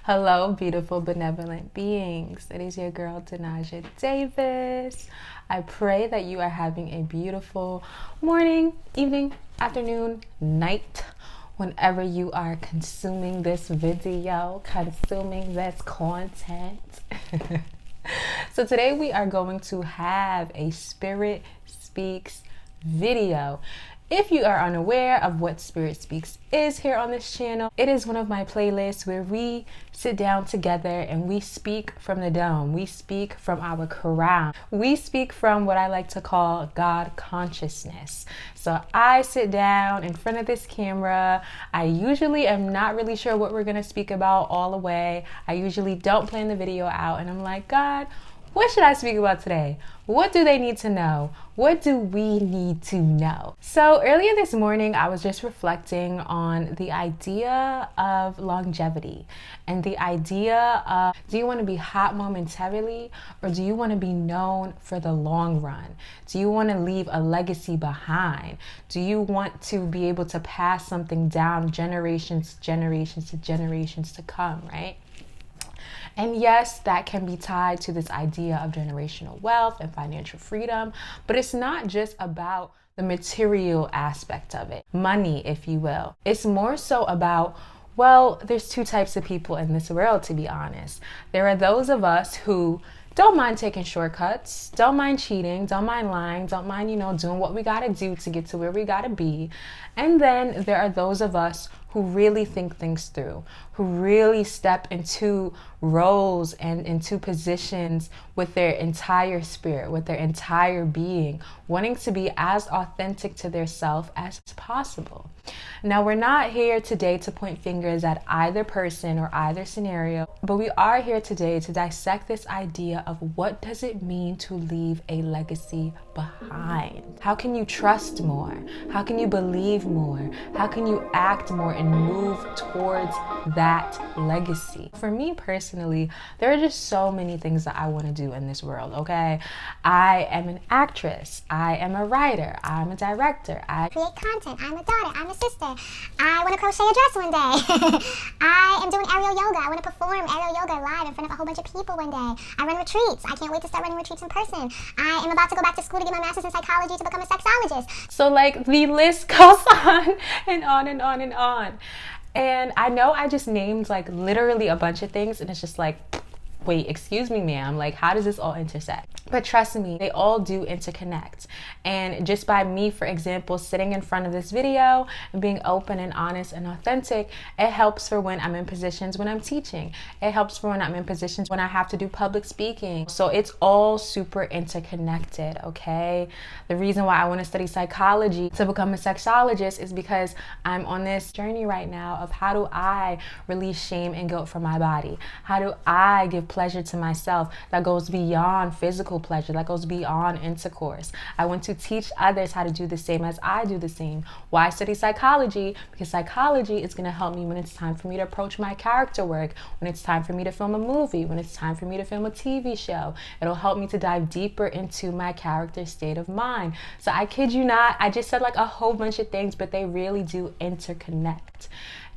Hello, beautiful, benevolent beings. It is your girl, Danajhadavis. I pray that you are having a beautiful morning, evening, afternoon, night, whenever you are consuming this video, consuming this content. So today we are going to have a Spirit Speaks video. If you are unaware of what Spirit Speaks is here on this channel, it is one of my playlists where we sit down together and we speak from the dome. We speak from our crown. We speak from what I like to call God consciousness. So I sit down in front of this camera. I usually am not really sure what we're going to speak about all the way. I usually don't plan the video out and I'm like, God, what should I speak about today? What do they need to know? What do we need to know? So earlier this morning, I was just reflecting on the idea of longevity and the idea of, do you want to be hot momentarily or do you want to be known for the long run? Do you want to leave a legacy behind? Do you want to be able to pass something down generations to come, right? And yes, that can be tied to this idea of generational wealth and financial freedom, but it's not just about the material aspect of it, money, if you will. It's more so about, well, there's two types of people in this world, to be honest. There are those of us who don't mind taking shortcuts, don't mind cheating, don't mind lying, don't mind, doing what we gotta do to get to where we gotta be. And then there are those of us who really think things through, who really step into roles and into positions with their entire spirit, with their entire being, wanting to be as authentic to their self as possible. Now, we're not here today to point fingers at either person or either scenario, but we are here today to dissect this idea of what does it mean to leave a legacy behind? How can you trust more? How can you believe more? How can you act more and move towards that legacy? For me personally, there are just so many things that I want to do in this world, okay? I am an actress. I am a writer. I'm a director. I create content. I'm a daughter. I'm a sister. I want to crochet a dress one day. I am doing aerial yoga. I want to perform aerial yoga live in front of a whole bunch of people one day. I run retreats. I can't wait to start running retreats in person. I am about to go back to school to get my master's in psychology to become a sexologist. So like the list goes on and on and on and on. And I know I just named like literally a bunch of things and it's just like, wait, excuse me, ma'am, like how does this all intersect? But trust me, they all do interconnect. And just by me, for example, sitting in front of this video and being open and honest and authentic, it helps for when I'm in positions when I'm teaching. It helps for when I'm in positions when I have to do public speaking. So it's all super interconnected, okay? The reason why I want to study psychology to become a sexologist is because I'm on this journey right now of how do I release shame and guilt from my body? How do I give pleasure to myself that goes beyond physical pleasure, that goes beyond intercourse? I want to teach others how to do the same as I do the same. Why study psychology? Because psychology is going to help me when it's time for me to approach my character work, when it's time for me to film a movie, when it's time for me to film a TV show. It'll help me to dive deeper into my character state of mind. So I kid you not, I just said like a whole bunch of things, but they really do interconnect.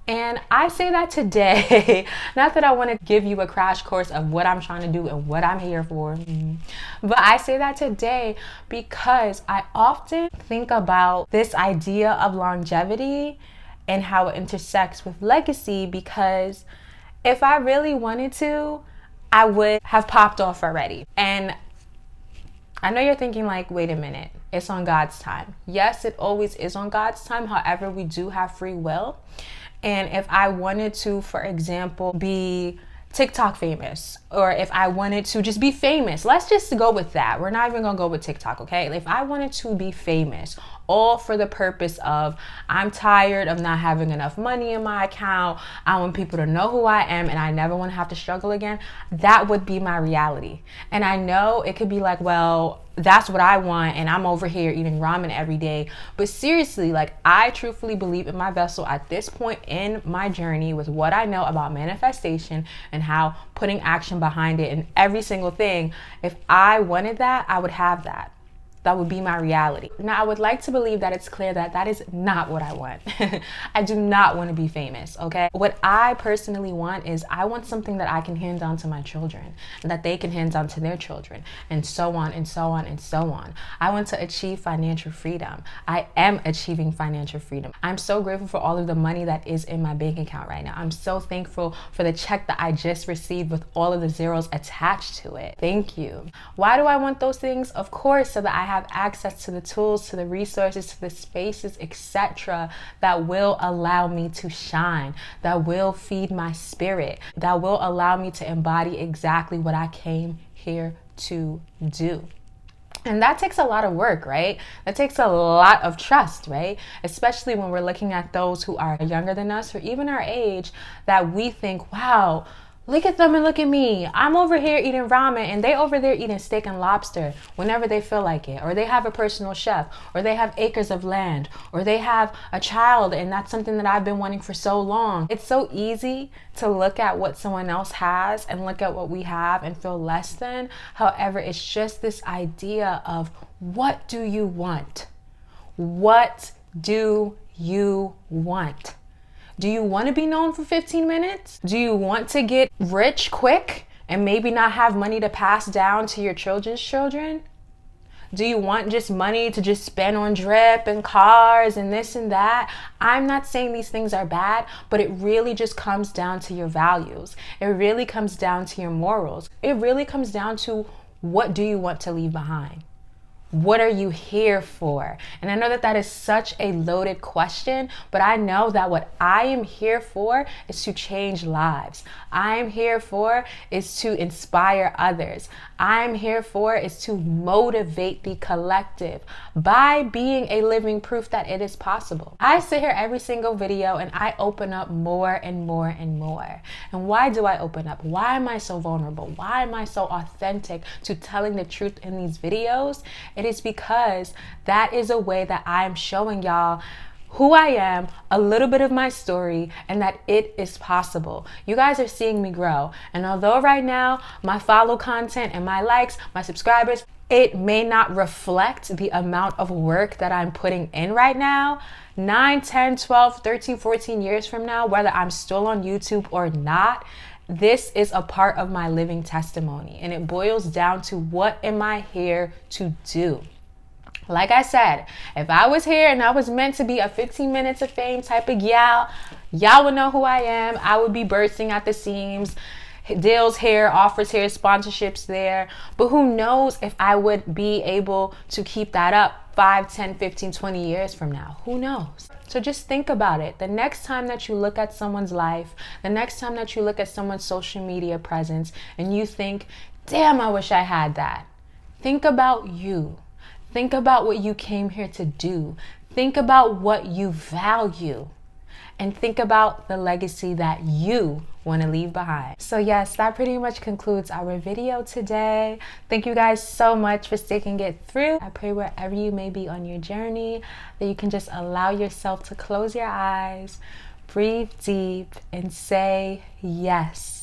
And I say that today, not that I want to give you a crash course of what I'm trying to do and what I'm here for, but I say that today because I often think about this idea of longevity and how it intersects with legacy, because if I really wanted to, I would have popped off already. And I know you're thinking like, wait a minute, it's on God's time. Yes, it always is on God's time. However, we do have free will. And if I wanted to, for example, be TikTok famous, or if I wanted to just be famous, let's just go with that. We're not even gonna go with TikTok, okay? If I wanted to be famous, all for the purpose of I'm tired of not having enough money in my account, I want people to know who I am and I never want to have to struggle again, that would be my reality. And I know it could be like, well, that's what I want and I'm over here eating ramen every day. But seriously, like I truthfully believe in my vessel at this point in my journey with what I know about manifestation and how putting action behind it and every single thing, if I wanted that, I would have that. that would be my reality. Now, I would like to believe that it's clear that that is not what I want. I do not want to be famous, okay? What I personally want is I want something that I can hand down to my children and that they can hand down to their children, and so on and so on and so on. I want to achieve financial freedom. I am achieving financial freedom. I'm so grateful for all of the money that is in my bank account right now. I'm so thankful for the check that I just received with all of the zeros attached to it. Thank you. Why do I want those things? Of course, so that I have access to the tools, to the resources, to the spaces, etc., that will allow me to shine, that will feed my spirit, that will allow me to embody exactly what I came here to do. And that takes a lot of work, right? That takes a lot of trust, right? Especially when we're looking at those who are younger than us or even our age, that we think, wow, look at them and look at me. I'm over here eating ramen and they over there eating steak and lobster whenever they feel like it. Or they have a personal chef, or they have acres of land, or they have a child and that's something that I've been wanting for so long. It's so easy to look at what someone else has and look at what we have and feel less than. However, it's just this idea of, what do you want? What do you want? Do you want to be known for 15 minutes? Do you want to get rich quick and maybe not have money to pass down to your children's children? Do you want just money to just spend on drip and cars and this and that? I'm not saying these things are bad, but it really just comes down to your values. It really comes down to your morals. It really comes down to, what do you want to leave behind? What are you here for? And I know that that is such a loaded question, but I know that what I am here for is to change lives. I am here for is to inspire others. I'm here for is to motivate the collective by being a living proof that it is possible. I sit here every single video and I open up more and more and more. And why do I open up? Why am I so vulnerable? Why am I so authentic to telling the truth in these videos? It is because that is a way that I'm showing y'all who I am, a little bit of my story, and that it is possible. You guys are seeing me grow. And although right now my follow content and my likes, my subscribers, it may not reflect the amount of work that I'm putting in right now, 9, 10, 12, 13, 14 years from now, whether I'm still on YouTube or not, this is a part of my living testimony. And it boils down to, what am I here to do? Like I said, if I was here and I was meant to be a 15 minutes of fame type of gal, y'all would know who I am. I would be bursting at the seams. Deals here, offers here, sponsorships there. But who knows if I would be able to keep that up 5, 10, 15, 20 years from now. Who knows? So just think about it. The next time that you look at someone's life, the next time that you look at someone's social media presence and you think, damn, I wish I had that. Think about you. Think about what you came here to do. Think about what you value. And think about the legacy that you want to leave behind. So yes, that pretty much concludes our video today. Thank you guys so much for sticking it through. I pray wherever you may be on your journey that you can just allow yourself to close your eyes, breathe deep, and say yes.